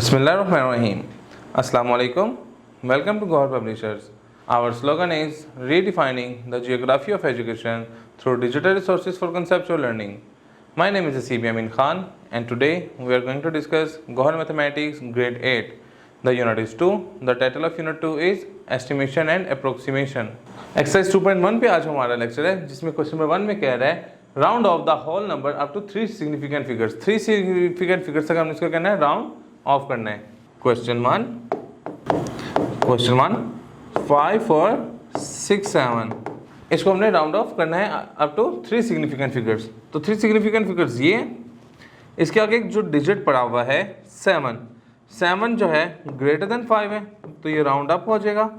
Bismillahirrahmanirrahim. Assalamu alaikum. Welcome to Gawhar Publishers. Our slogan is redefining the geography of education through digital resources for conceptual learning. My name is Asibi Amin Khan and today we are going to discuss Gawhar Mathematics Grade 8. The unit is 2. The title of unit 2 is Estimation and Approximation. Exercise 2.1 पे आज हमारा lecture है जिसमें question number 1 में कह रहा है round off the whole number up to 3 significant figures. 3 significant figures तक हमने इसको करना है राउंड ऑफ करना है। क्वेश्चन 1 5 4 6 7 इसको हमने राउंड ऑफ करना है अप टू 3 सिग्निफिकेंट फिगर्स। तो 3 सिग्निफिकेंट फिगर्स ये, इसके आगे जो डिजिट पड़ा हुआ है 7 जो है ग्रेटर देन 5 है तो ये राउंड अप हो जाएगा।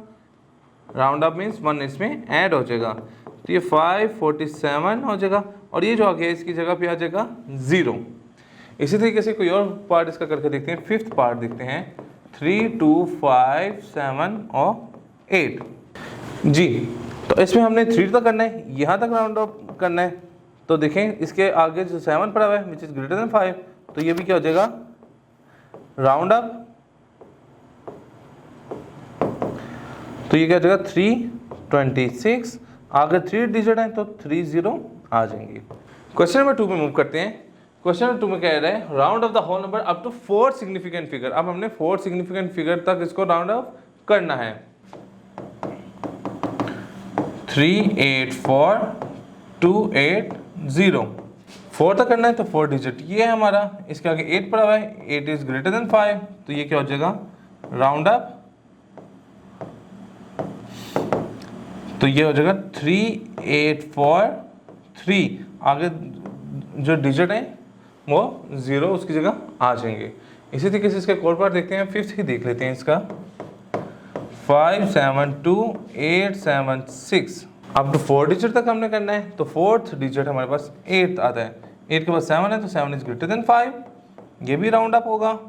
राउंड अप मीन्स 1 इसमें ऐड हो जाएगा तो ये 547 हो जाएगा और ये जो आगे है इसकी जगह पे आ जाएगा 0। इसी तरीके से कोई और पार्ट इसका करके देखते हैं। 5th पार्ट देखते हैं 3 2 5 7 और 8 जी। तो इसमें हमने 3 तक करना है, यहाँ तक राउंड अप करना है। तो देखें इसके आगे जो 7 पड़ा हुआ है विच इज़ ग्रेटर देन 5 तो ये भी क्या हो जाएगा राउंड अप। तो ये क्या हो जाएगा 326, आगे 3 डिजिट है तो 30 आ जाएंगे। क्वेश्चन नंबर 2 में मूव करते हैं। क्वेश्चन नंबर 2 में कह रहा है round off the whole number up to 4 significant figure. अब हमने 4 सिग्निफिकेंट फिगर तक इसको राउंड ऑफ करना है। 3 8 4 2 8 0 4 तक करना है तो 4 डिजिट ये है हमारा। इसके आगे 8 पड़ा हुआ है, 8 इज ग्रेटर देन 5 तो ये क्या हो जाएगा राउंड अप। तो ये हो जाएगा 3 8 4 3, आगे जो डिजिट है वो 0 उसकी जगह आ जाएंगे। इसी तरीके से इसका कोड पार्ट देखते हैं। 5th ही देख लेते हैं इसका 5 7 2 8 7 6 अब तो 4 डिजिट तक हमने करना है। तो 4th डिजिट हमारे पास 8 आता है, 8 के बाद 7 है तो 7 इज ग्रेटर देन 5, ये भी राउंड अप होगा।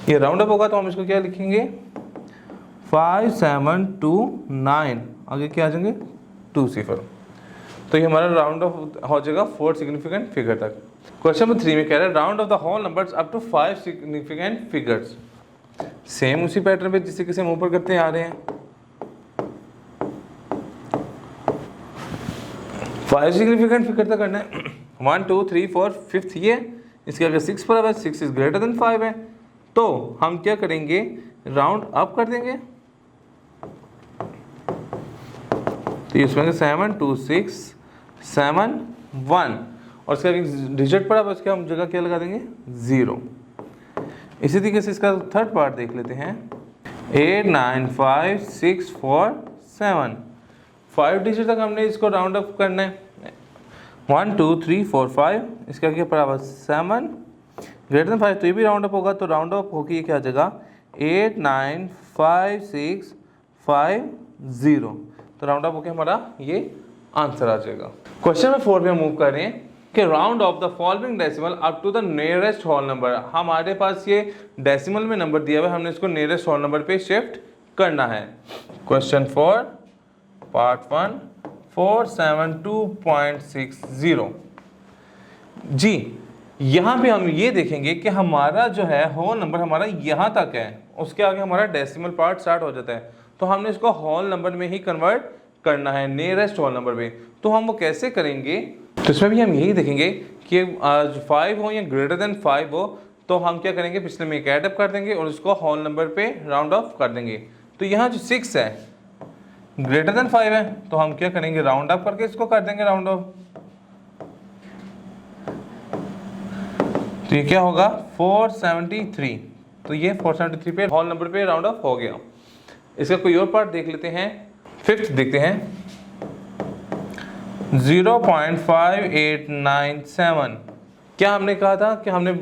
ये राउंड अप होगा तो हम इसको क्या लिखेंगे 5 7 2 9, आगे क्या आ जाएंगे 2 0। तो ये हमारा राउंड ऑफ हो जाएगा 4 सिग्निफिकेंट फिगर तक। क्वेश्चन नंबर 3 में कह रहा है round off the whole numbers up to 5 significant figures. Same उसी पैटर्न पे जिस तरीके से हम ऊपर करते आ रहे हैं। 5 सिग्निफिकेंट फिगर तक करना है। 1 2 3 4 5th ये, इसके आगे 6 पर है, 6 इज ग्रेटर देन 5 है तो हम क्या करेंगे राउंड अप कर देंगे। तो इसमें 7 2 6 7 1 और इसका डिजिट पड़ा है उसके हम जगह क्या लगा देंगे 0। इसी तरीके से इसका 3rd पार्ट देख लेते हैं 8 9 5 6 4 7 5 डिजिट तक हमने इसको राउंड अप करना है। 1 2 3 4 5 इसका क्या पड़ा हुआ 7 ग्रेटर देन 5 तो ये भी राउंड अप होगा। तो राउंड अप होकर ये क्या आ जाएगा 8 9 5 6 5 0 तो राउंड अप होकर हमारा ये आंसर आ जाएगा। क्वेश्चन नंबर 4 पे हम मूव कर रहे हैं कि round off the following decimal up to the nearest whole number. हमारे पास ये डेसिमल में नंबर दिया हुआ है, हमने इसको नियरेस्ट होल नंबर पे शिफ्ट करना है। क्वेश्चन 4 पार्ट 1 472.60 जी। यहाँ पे हम ये देखेंगे कि हमारा जो है होल नंबर हमारा यहाँ तक है, उसके आगे हमारा डेसिमल पार्ट स्टार्ट हो जाता है तो हमने इसको होल नंबर में ही कन्वर्ट करना है नियरेस्ट होल नंबर में। तो हम वो कैसे करेंगे तो इसमें भी हम यही देखेंगे कि 5 हो या ग्रेटर देन 5 हो तो हम क्या करेंगे पिछले में एक एडअप कर देंगे और इसको होल नंबर पे राउंड ऑफ कर देंगे। तो यहाँ जो 6 है ग्रेटर देन 5 है तो हम क्या करेंगे राउंड अप करके इसको कर देंगे राउंड ऑफ। तो ये क्या होगा 473 तो ये 473 पे होल नंबर पे राउंड ऑफ हो गया। इसका कोई और पार्ट देख लेते हैं। 5th देखते हैं 0.5897। क्या हमने कहा था कि हमने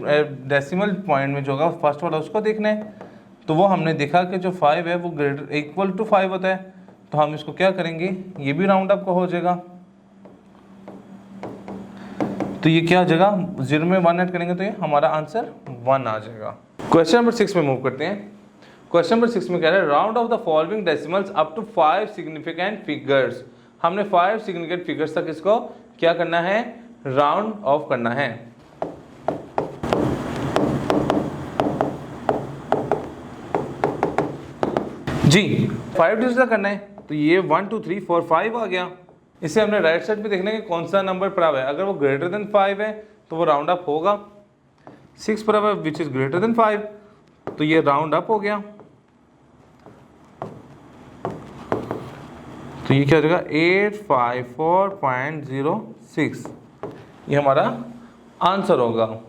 डेसिमल पॉइंट में जो होगा फर्स्ट वाला उसको देखना है। तो वो हमने देखा कि जो 5 है वो ग्रेटर इक्वल टू 5 होता है तो हम इसको क्या करेंगे ये भी राउंड अप का हो जाएगा। तो ये क्या हो जाएगा 0 में 1 ऐड करेंगे तो ये हमारा आंसर 1 आ जाएगा। क्वेश्चन नंबर 6 में मूव करते हैं। क्वेश्चन नंबर 6 में कह रहा है round off the following decimals up to 5 significant figures. हमने 5 सिग्निफिकेंट फिगर्स तक इसको क्या करना है राउंड ऑफ करना है। जी 5 डिजिट का करना है, तो ये 1 2 3 4 5 आ गया। इसे हमने राइट साइड पे देखना है कि कौन सा नंबर पड़ा हुआ है। अगर वो ग्रेटर देन 5 है तो वो राउंड अप होगा। 6 पड़ा हुआ है विच इज ग्रेटर देन 5, तो ये राउंड अप हो गया। तो ये क्या हो जाएगा 854.06, ये हमारा आंसर होगा।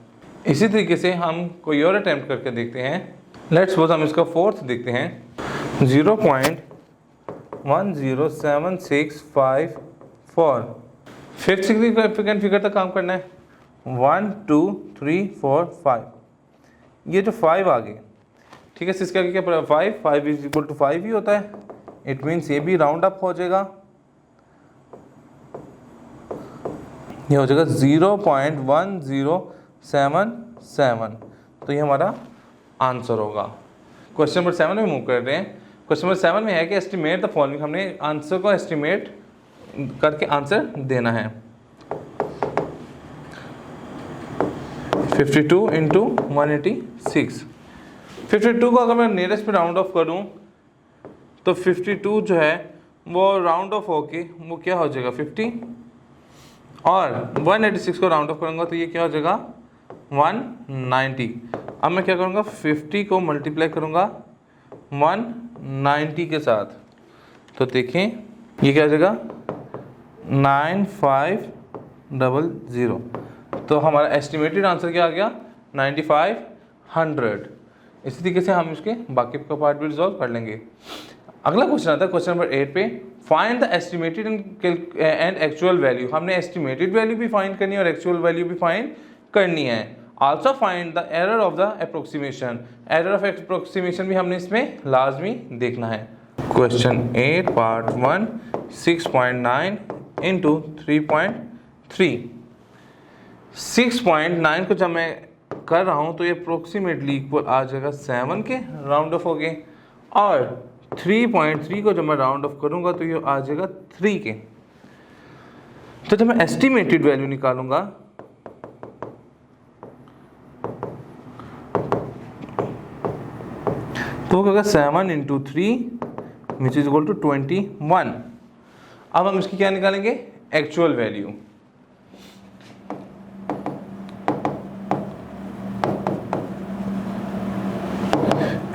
इसी तरीके से हम कोई और अटेम्प्ट करके देखते हैं। लेट्स सपोज हम इसका फोर्थ देखते हैं 0.107654। फिफ्थ सिग्निफिकेंट फिगर तक काम करना है। 1 2 3 4 5, ये जो 5 आ गए, ठीक है। इसका क्या पड़ा 5 इज इक्वल टू 5 ही होता है। इट मीन्स ये भी राउंड अप हो जाएगा, ये हो जाएगा 0.1077, तो ये हमारा आंसर होगा। क्वेश्चन नंबर 7 में मूव कर रहे हैं। क्वेश्चन नंबर 7 में है कि एस्टिमेट द फॉलोइंग, हमने आंसर को एस्टिमेट करके आंसर देना है। 52 इंटू 186। 52 को अगर मैं नियरेस्ट पे राउंड ऑफ करूं तो 52 जो है वो राउंड ऑफ होके वो क्या हो जाएगा 50, और 186 को राउंड ऑफ करूंगा तो ये क्या हो जाएगा 190। अब मैं क्या करूंगा 50 को मल्टीप्लाई करूंगा 190 के साथ, तो देखें ये क्या हो जाएगा 9500। तो हमारा एस्टिमेटेड आंसर क्या आ गया 9500। इसी तरीके से हम इसके बाकी का पार्ट भी रिजॉल्व कर लेंगे। अगला क्वेश्चन आता है क्वेश्चन नंबर 8 पे, find the estimated and actual value. हमने एस्टिमेटेड वैल्यू भी फाइंड करनी है और एक्चुअल वैल्यू भी फाइंड करनी है। Also find the error of the approximation. Error of approximation भी हमने इसमें लाजमी देखना है। Question 8 part 1 6.9 into 3.3। 6.9 को जब मैं कर रहा हूँ तो ये अप्रोक्सीमेटली इक्वल आ जाएगा 7 के, राउंड ऑफ हो गए, और 3.3 को जब मैं राउंड ऑफ करूंगा तो ये आ जाएगा 3 के। तो जब मैं एस्टिमेटेड वैल्यू निकालूंगा तो वो होगा 7 into 3 which is equal to 21। अब हम इसकी क्या निकालेंगे एक्चुअल वैल्यू।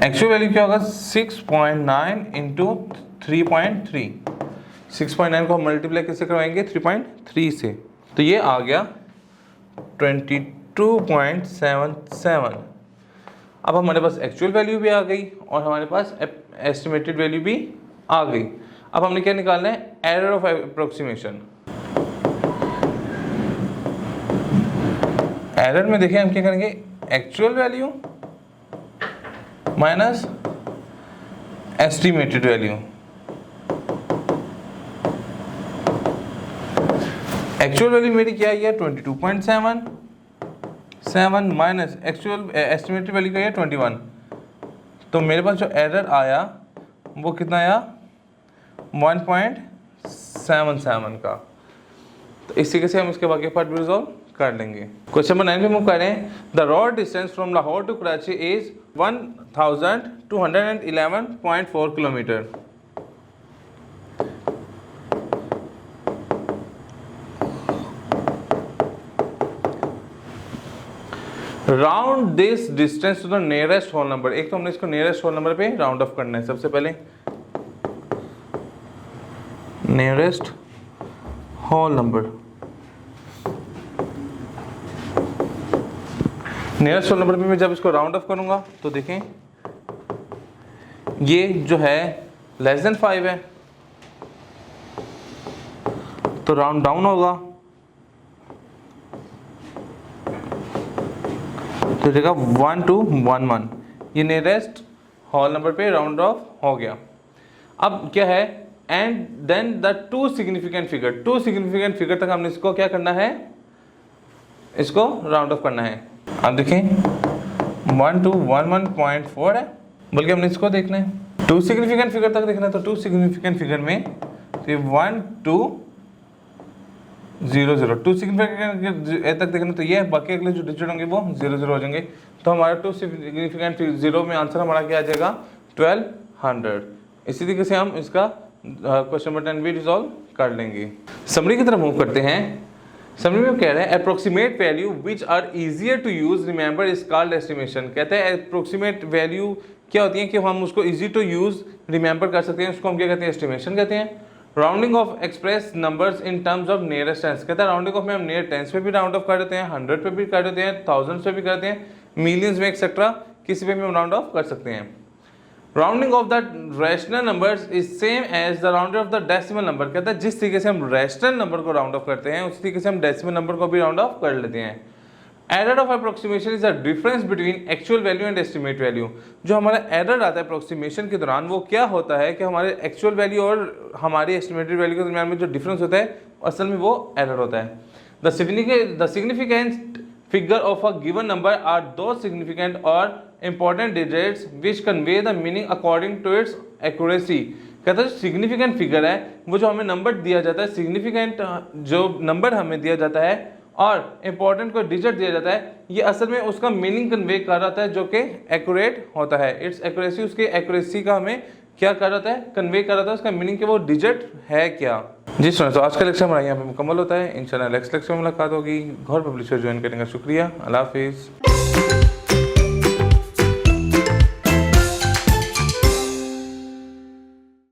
एक्चुअल वैल्यू क्या होगा 6.9 इंटू 3.3। 6.9 को हम मल्टीप्लाई कैसे करवाएंगे 3.3 से, तो ये आ गया 22.77। अब हमारे पास एक्चुअल वैल्यू भी आ गई और हमारे पास एस्टिमेटेड वैल्यू भी आ गई। अब हमने क्या निकालना है एरर ऑफ अप्रोक्सीमेशन। एरर में देखिए हम क्या करेंगे actual value minus estimated value. Actual value मेरी क्या है 22.77 माइनस एक्चुअल एस्टिमेटेड वैल्यू क्या है 21। तो मेरे पास जो एरर आया वो कितना आया 1.77 का। तो इस तरीके से हम इसके बाकी पार्ट भी रिजॉल्व कर लेंगे। क्वेश्चन नंबर 9 पे मूव करें। The road distance from Lahore to Karachi is 1211.4 kilometre. Round this distance to the nearest whole number. एक तो हमने इसको नियरेस्ट होल नंबर पे राउंड ऑफ करना है। सबसे पहले nearest whole number, nearest whole number पे मैं जब इसको राउंड ऑफ करूंगा तो देखें ये जो है लेस देन 5 है तो राउंड डाउन होगा, तो देगा 1 to 1 1। ये नियरेस्ट होल नंबर पे राउंड ऑफ हो गया। अब क्या है and then the two significant figure. Two significant figure तक हमने इसको क्या करना है इसको राउंड ऑफ करना है। अब देखें 1 to 11.4 है, बल्कि हमने इसको देखना है टू सिग्निफिकेंट फिगर तक देखना है। तो टू सिग्निफिकेंट फिगर में तो ये 1 2 0 0 टू सिग्निफिकेंट तक देखना, तो ये बाकी अगले जो डिजिट होंगे वो 0 0 हो जाएंगे। तो हमारा टू सिग्निफिकेंट 0 में आंसर हमारा क्या आ जाएगा 1200। इसी तरीके से हम इसका क्वेश्चन नंबर 10 भी रिजॉल्व कर लेंगे। समरी की तरफ मूव करते हैं। समरी में कह रहे हैं approximate value which are easier to use remember is called estimation. कहते हैं अप्रोक्सीमेट वैल्यू क्या होती है कि हम उसको इजी टू यूज रिमेंबर कर सकते हैं, उसको हम क्या कहते हैं, एस्टिमेशन कहते हैं। Rounding of express numbers in terms of nearest tense. कहता है राउंडिंग ऑफ में हम नियर टेंस पे भी राउंड ऑफ कर देते हैं, 100 पे भी कर देते हैं, थाउजेंड्स पे भी करते हैं, मिलियंस में एक्सेट्रा किसी पे भी हम राउंड ऑफ कर सकते हैं। Rounding off the rational numbers is same as the round off the decimal number. कहता है जिस तरीके से हम रैशनल नंबर को राउंड ऑफ करते हैं उसी तरीके से हम डेसिमल नंबर को भी राउंड ऑफ कर लेते हैं। Error of approximation is the difference between actual value and estimate value. जो हमारा एरर आता है अप्रोक्सीमेशन के दौरान वो क्या होता है कि हमारे एक्चुअल वैल्यू और हमारी एस्टिमेटेड वैल्यू के दरमियान में जो डिफरेंस होता है असल में वो एरर होता है। The significant figure of a given number are those significant or important digits which convey the meaning according to its accuracy। कहता है सिग्निफिकेंट फिगर है वो जो हमें नंबर दिया जाता है, सिग्निफिकेंट जो नंबर हमें दिया जाता है और इंपॉर्टेंट कोई डिजिट दिया जाता है, ये असल में उसका मीनिंग कन्वे कर रहा है जो कि एक्यूरेट होता है। इट्स एक्यूरेसी, उसकी एक्यूरेसी का हमें क्या कर रहा है, कन्वे कर रहा था उसका मीनिंग कि वो डिजिट है क्या। जी स्टूडेंट्स, तो आज का लेक्चर हमारा यहाँ पे मुकम्मल होता है। इंशाल्लाह नेक्स्ट लेक्चर में मुलाकात होगी। गौर पब्लिशर ज्वाइन करने का शुक्रिया। अल्लाह हाफिज़।